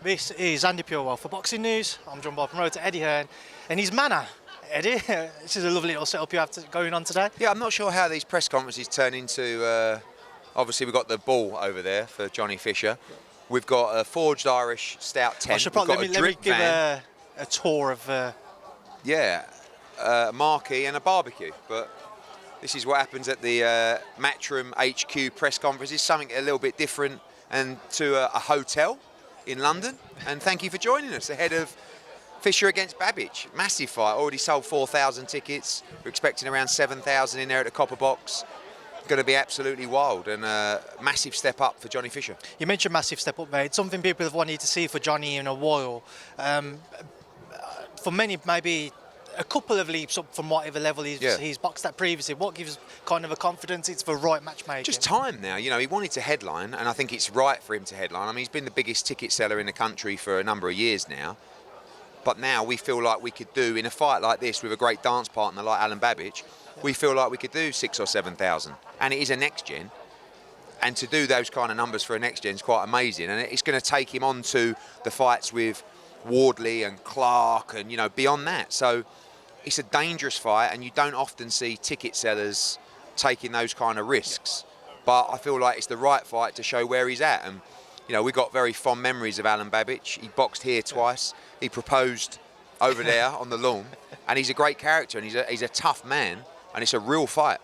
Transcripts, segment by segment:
This is Andi Purewal for Boxing News. I'm joined by promoter Eddie Hearn and his manor. Eddie, this is a lovely little setup you have going on today. Yeah, I'm not sure how these press conferences turn into. Obviously, we've got the ball over there for Johnny Fisher. We've got a forged Irish stout tent. I should probably let me give a tour of. Yeah, a marquee and a barbecue. But this is what happens at the Matchroom HQ press conferences. Something a little bit different, and to a hotel in London. And thank you for joining us ahead of Fisher against Babic. Massive fight. Already sold 4,000 tickets. We're expecting around 7,000 in there at the Copper Box. Going to be absolutely wild, and a massive step up for Johnny Fisher. You mentioned massive step up, mate. Something people have wanted to see for Johnny in a while. For many, maybe a couple of leaps up from whatever level he's boxed at previously. What gives kind of a confidence it's the right matchmaking? Just time now. You know, he wanted to headline, and I think it's right for him to headline. I mean, he's been the biggest ticket seller in the country for a number of years now. But now we feel like we could do, in a fight like this with a great dance partner like Alan Babic, we feel like we could do 6,000 or 7,000. And it is a next gen. And to do those kind of numbers for a next gen is quite amazing. And it's going to take him on to the fights with Wardley and Clark and, you know, beyond that. So it's a dangerous fight, and you don't often see ticket sellers taking those kind of risks. But I feel like it's the right fight to show where he's at. And, you know, we got very fond memories of Alan Babic. He boxed here twice. He proposed over there on the lawn. And he's a great character, and he's a tough man, and it's a real fight.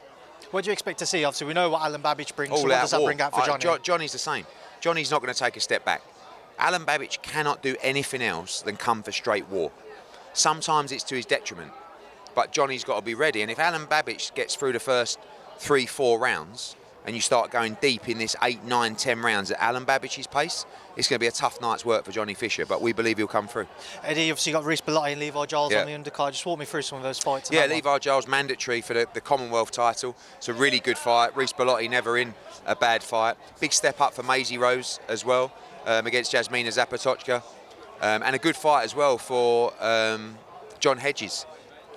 What do you expect to see? Obviously, we know what Alan Babic brings. So what does that bring out for Johnny? Johnny's the same. Johnny's not going to take a step back. Alan Babic cannot do anything else than come for straight war. Sometimes it's to his detriment, but Johnny's got to be ready. And if Alan Babic gets through the first 3-4 rounds, and you start going deep in this 8, 9, 10 rounds at Alan Babic's pace, it's going to be a tough night's work for Johnny Fisher, but we believe he'll come through. Eddie, obviously got Reece Bellotti and Levi Giles on the undercard. Just walk me through some of those fights. Yeah, Levi Giles mandatory for the Commonwealth title. It's a really good fight. Reece Bellotti never in a bad fight. Big step up for Maisie Rose as well, against Jasmina Zapatochka. And a good fight as well for John Hedges.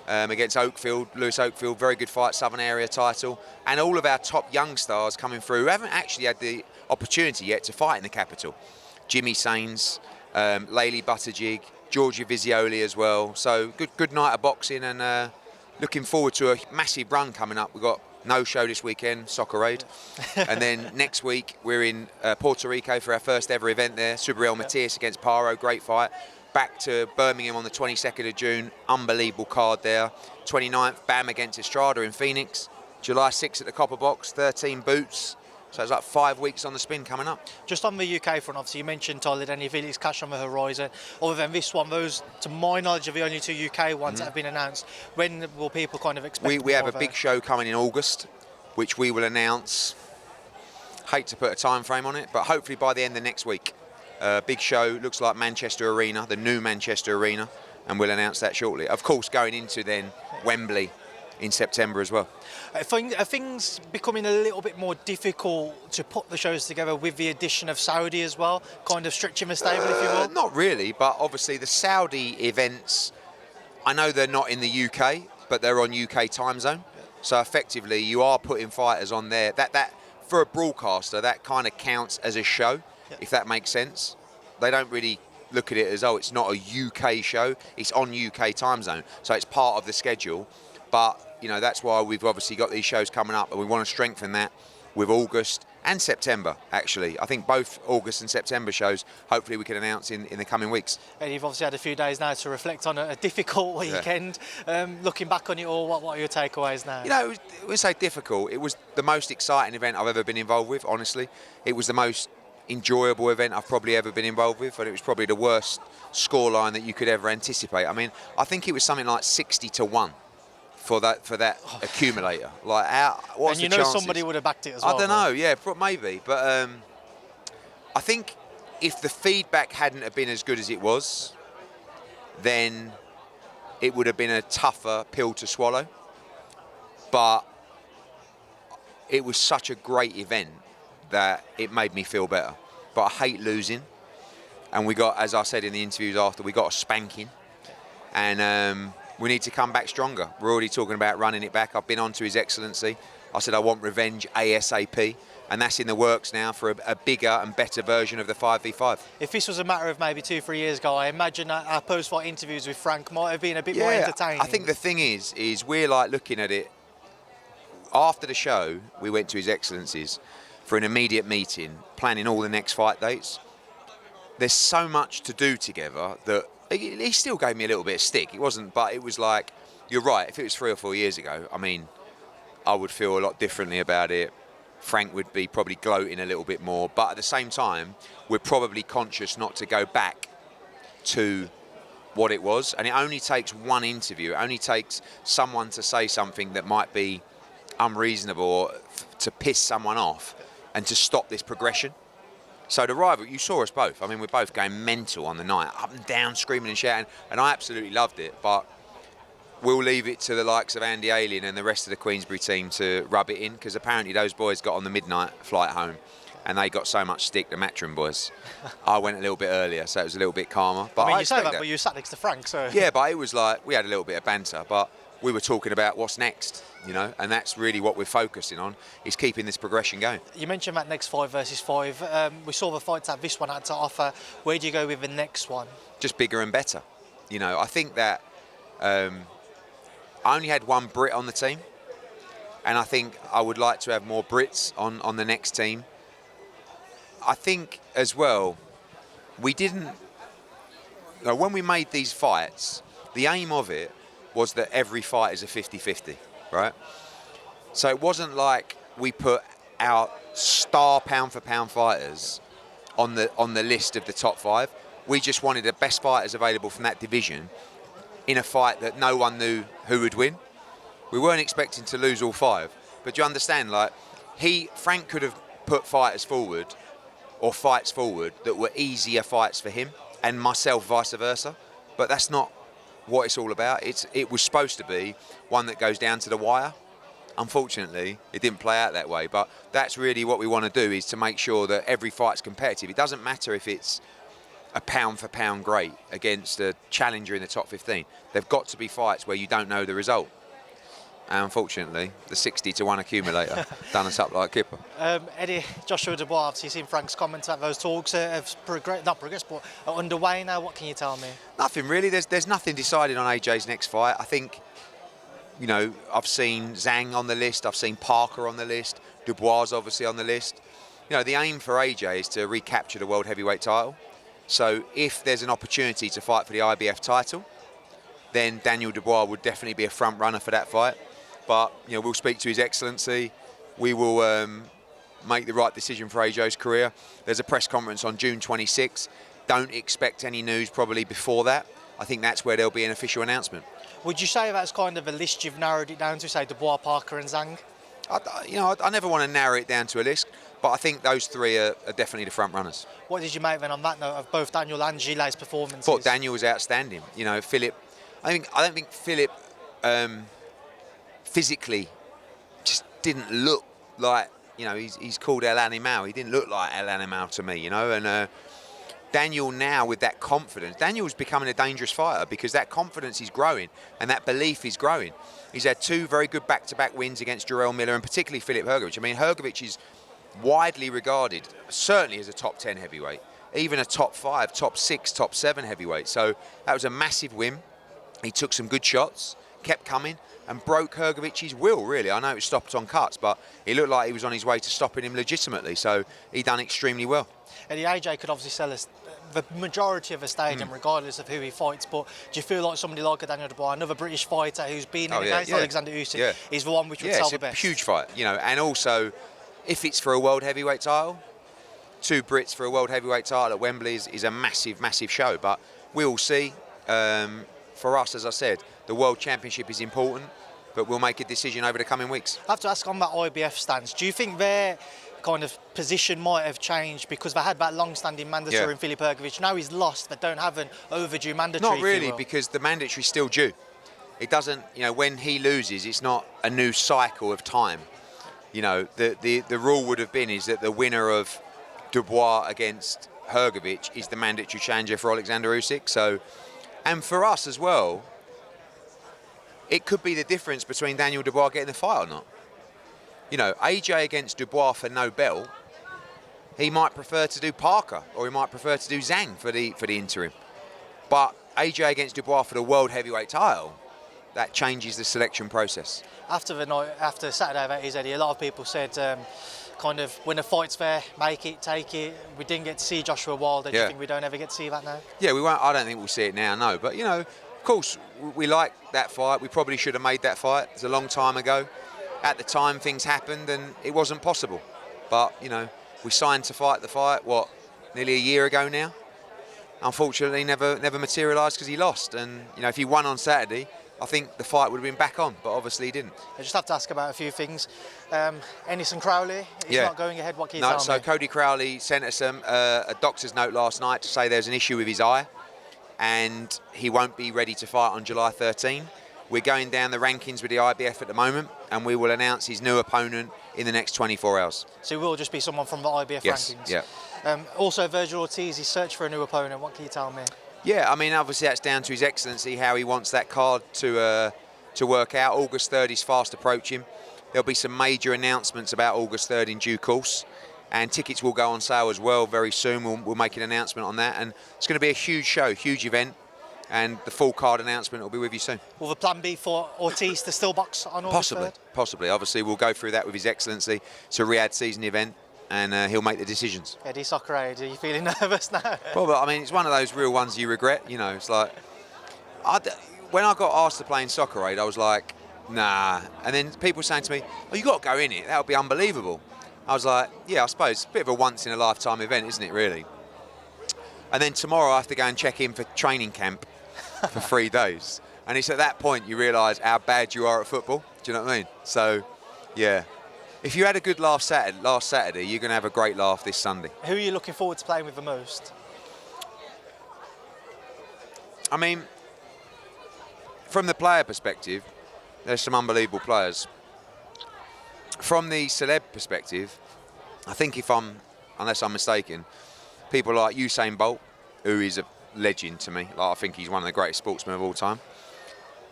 Against Lewis Oakfield, very good fight, Southern Area title. And all of our top young stars coming through who haven't actually had the opportunity yet to fight in the capital. Jimmy Sains, Laylee Buttigieg, Georgia Vizioli as well. So good night of boxing, and looking forward to a massive run coming up. We've got no show this weekend, Soccer Raid. And then next week we're in Puerto Rico for our first ever event there. Subriel Matias against Paro, great fight. Back to Birmingham on the 22nd of June, unbelievable card there. 29th, Bam against Estrada in Phoenix. July 6th at the Copper Box, 13 boots. So it's like 5 weeks on the spin coming up. Just on the UK front, obviously you mentioned Tyler Denny, Felix Cash on the horizon. Other than this one, those, to my knowledge, are the only 2 UK ones that have been announced. When will people kind of expect? We have a big show coming in August, which we will announce. Hate to put a time frame on it, but hopefully by the end of next week. Big show, looks like Manchester Arena, the new Manchester Arena, and we'll announce that shortly. Of course, going into then Wembley in September as well. Are things becoming a little bit more difficult to put the shows together with the addition of Saudi as well? Kind of stretching the stable, if you will? Not really, but obviously the Saudi events, I know they're not in the UK, but they're on UK time zone. So effectively, you are putting fighters on there. That for a broadcaster, that kind of counts as a show. If that makes sense. They don't really look at it as, oh, it's not a UK show, it's on UK time zone, so it's part of the schedule. But, you know, that's why we've obviously got these shows coming up, and we want to strengthen that with August and September, actually. I think both August and September shows, hopefully we can announce in the coming weeks. And you've obviously had a few days now to reflect on a difficult weekend. Looking back on it all, what are your takeaways now? You know, we say difficult. It was the most exciting event I've ever been involved with, honestly. It was the most enjoyable event I've probably ever been involved with, but it was probably the worst scoreline that you could ever anticipate. I mean, I think it was something like 60-1 for that accumulator. Like, what's the chances? And you know somebody would have backed it as well. I don't know, yeah, maybe. But I think if the feedback hadn't have been as good as it was, then it would have been a tougher pill to swallow. But it was such a great event that it made me feel better. But I hate losing, and we got, as I said in the interviews after, we got a spanking, and we need to come back stronger. We're already talking about running it back. I've been on to His Excellency. I said I want revenge ASAP, and that's in the works now for a bigger and better version of the 5v5. If this was a matter of maybe 2-3 years ago, I imagine that our post-fight interviews with Frank might have been a bit more entertaining. I think the thing is we're like looking at it. After the show, we went to His Excellency's for an immediate meeting, planning all the next fight dates. There's so much to do together that he still gave me a little bit of stick. It wasn't, but it was like, you're right, if it was 3 or 4 years ago, I mean, I would feel a lot differently about it. Frank would be probably gloating a little bit more, but at the same time, we're probably conscious not to go back to what it was. And it only takes one interview. It only takes someone to say something that might be unreasonable or to piss someone off and to stop this progression. So the rival, you saw us both. I mean, we're both going mental on the night, up and down, screaming and shouting, and I absolutely loved it. But we'll leave it to the likes of Andy Alien and the rest of the Queensbury team to rub it in, because apparently those boys got on the midnight flight home and they got so much stick, the Matchroom boys. I went a little bit earlier, so it was a little bit calmer. But I mean, you say that, but you sat next to Frank, so... Yeah, but it was like, we had a little bit of banter, but we were talking about what's next, you know, and that's really what we're focusing on, is keeping this progression going. You mentioned that next 5 versus 5. We saw the fights that this one had to offer. Where do you go with the next one? Just bigger and better. You know, I think that I only had one Brit on the team, and I think I would like to have more Brits on the next team. I think as well, we didn't, you know, when we made these fights, the aim of it was that every fight is a 50-50, right? So it wasn't like we put our star pound-for-pound fighters on the list of the top 5. We just wanted the best fighters available from that division in a fight that no one knew who would win. We weren't expecting to lose all 5, but you understand, like, Frank could have put fighters forward or fights forward that were easier fights for him, and myself vice versa, but that's not what it's all about. It was supposed to be one that goes down to the wire. Unfortunately, it didn't play out that way, but that's really what we want to do, is to make sure that every fight's competitive. It doesn't matter if it's a pound-for-pound great against a challenger in the top 15. They've got to be fights where you don't know the result. And unfortunately, the 60-1 accumulator done us up like a kipper. Eddie, Joshua-Dubois, obviously seen Frank's comments about those talks have not progressed, but are underway now. What can you tell me? Nothing really. There's nothing decided on AJ's next fight. I think, you know, I've seen Zhang on the list. I've seen Parker on the list. Dubois obviously on the list. You know, the aim for AJ is to recapture the world heavyweight title. So if there's an opportunity to fight for the IBF title, then Daniel Dubois would definitely be a front runner for that fight. But, you know, we'll speak to His Excellency. We will make the right decision for AJ's career. There's a press conference on June 26th. Don't expect any news probably before that. I think that's where there'll be an official announcement. Would you say that's kind of a list you've narrowed it down to, say Dubois, Parker and Zhang? I never want to narrow it down to a list, but I think those 3 are definitely the front runners. What did you make then on that note of both Daniel and Gilet's performances? I thought Daniel was outstanding. You know, Philip, I don't think Philip physically just didn't look like, you know, he's called El Animal. He didn't look like El Animal to me, you know. And Daniel now, with that confidence, Daniel's becoming a dangerous fighter because that confidence is growing and that belief is growing. He's had 2 very good back-to-back wins against Jarrell Miller and particularly Filip Hrgović. I mean, Hrgović is widely regarded, certainly as a top 10 heavyweight, even a top 5, top 6, top 7 heavyweight. So that was a massive win. He took some good shots, kept coming, and broke Hrgovic's will, really. I know it was stopped on cuts, but he looked like he was on his way to stopping him legitimately, so he done extremely well. And the AJ could obviously sell us the majority of a stadium, regardless of who he fights, but do you feel like somebody like a Daniel Dubois, another British fighter who's been in against Alexander Usyk, is the one which would sell the best? It's a huge fight, you know, and also, if it's for a world heavyweight title, 2 Brits for a world heavyweight title at Wembley is a massive, massive show, but we'll see. For us, as I said, the World Championship is important, but we'll make a decision over the coming weeks. I have to ask on that IBF stance, do you think their kind of position might have changed because they had that long-standing mandatory in Filip Hrgović? Now he's lost, they don't have an overdue mandatory. Not really, because the mandatory's still due. It doesn't, you know, when he loses, it's not a new cycle of time. You know, the rule would have been is that the winner of Dubois against Hrgović is the mandatory challenger for Alexander Usyk. So, and for us as well, it could be the difference between Daniel Dubois getting the fight or not. You know, AJ against Dubois for no belt, he might prefer to do Parker, or he might prefer to do Zhang for the interim. But AJ against Dubois for the world heavyweight title, that changes the selection process. After the night, after Saturday about Eddie, a lot of people said, kind of, when the fight's there, make it, take it. We didn't get to see Joshua Wilder. Do you think we don't ever get to see that now? Yeah, we won't. I don't think we'll see it now, no. But, you know, of course, we like that fight. We probably should have made that fight. It's a long time ago. At the time, things happened and it wasn't possible. But, you know, we signed to fight the fight, what, nearly a year ago now? Unfortunately, never materialised because he lost. And, you know, if he won on Saturday, I think the fight would have been back on, but obviously he didn't. I just have to ask about a few things. Ennis-Crowley, he's not going ahead. What can you tell me? So Cody Crowley sent us a doctor's note last night to say there's an issue with his eye and he won't be ready to fight on July 13. We're going down the rankings with the IBF at the moment and we will announce his new opponent in the next 24 hours. So it will just be someone from the IBF rankings? Yeah. Also, Vergil Ortiz, he's searched for a new opponent. What can you tell me? Yeah, I mean, obviously that's down to His Excellency, how he wants that card to work out. August 3rd is fast approaching. There'll be some major announcements about August 3rd in due course. And tickets will go on sale as well very soon. We'll make an announcement on that. And it's going to be a huge show, huge event. And the full card announcement will be with you soon. Will the plan be for Ortiz to still box on August 3rd? Possibly. Obviously, we'll go through that with His Excellency. It's a Riyadh season event. And he'll make the decisions. Eddie Soccer Aid, are you feeling nervous now? Well, but I mean, it's one of those real ones you regret. You know, it's like, when I got asked to play in Soccer Aid, I was like, nah. And then people were saying to me, oh, you got to go in it. That would be unbelievable. I was like, yeah, I suppose. It's a bit of a once-in-a-lifetime event, isn't it, really? And then tomorrow I have to go and check in for training camp for 3 days. And it's at that point you realise how bad you are at football. Do you know what I mean? So, yeah. If you had a good laugh last Saturday, you're going to have a great laugh this Sunday. Who are you looking forward to playing with the most? I mean, from the player perspective, there's some unbelievable players. From the celeb perspective, I think unless I'm mistaken, people like Usain Bolt, who is a legend to me. Like, I think he's one of the greatest sportsmen of all time.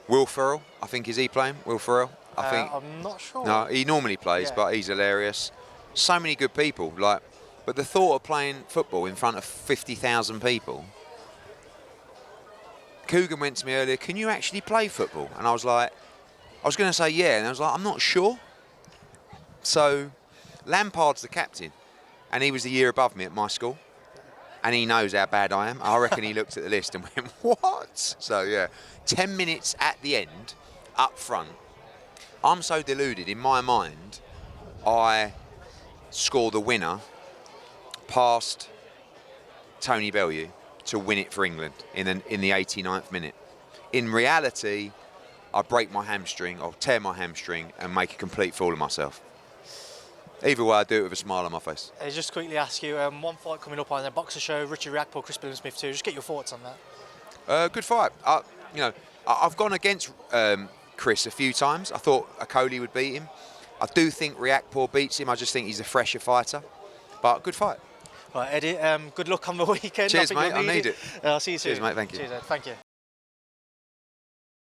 Will Ferrell, I think, is he playing? Will Ferrell? I think. I'm not sure. No, he normally plays, but he's hilarious. So many good people, but the thought of playing football in front of 50,000 people. Coogan went to me earlier, can you actually play football? And I was like, I was going to say yeah, and I was like, I'm not sure. So Lampard's the captain, and he was the year above me at my school, and he knows how bad I am. I reckon he looked at the list and went, what? So yeah, 10 minutes at the end, up front. I'm so deluded, in my mind, I score the winner past Tony Bellew to win it for England in the 89th minute. In reality, I break my hamstring, I'll tear my hamstring and make a complete fool of myself. Either way, I do it with a smile on my face. Just quickly ask you, one fight coming up on the Boxer Show, Richard Riakporhe, Chris Billam-Smith too. Just get your thoughts on that. Good fight. You know, I've gone against Chris a few times. I thought Akoli would beat him. I do think Riakporhe beats him. I just think he's a fresher fighter. But good fight. Right, Eddie, good luck on the weekend. Cheers, mate. I need it. I'll see you soon. Cheers, mate. Thank you. Cheers, Ed. Thank you.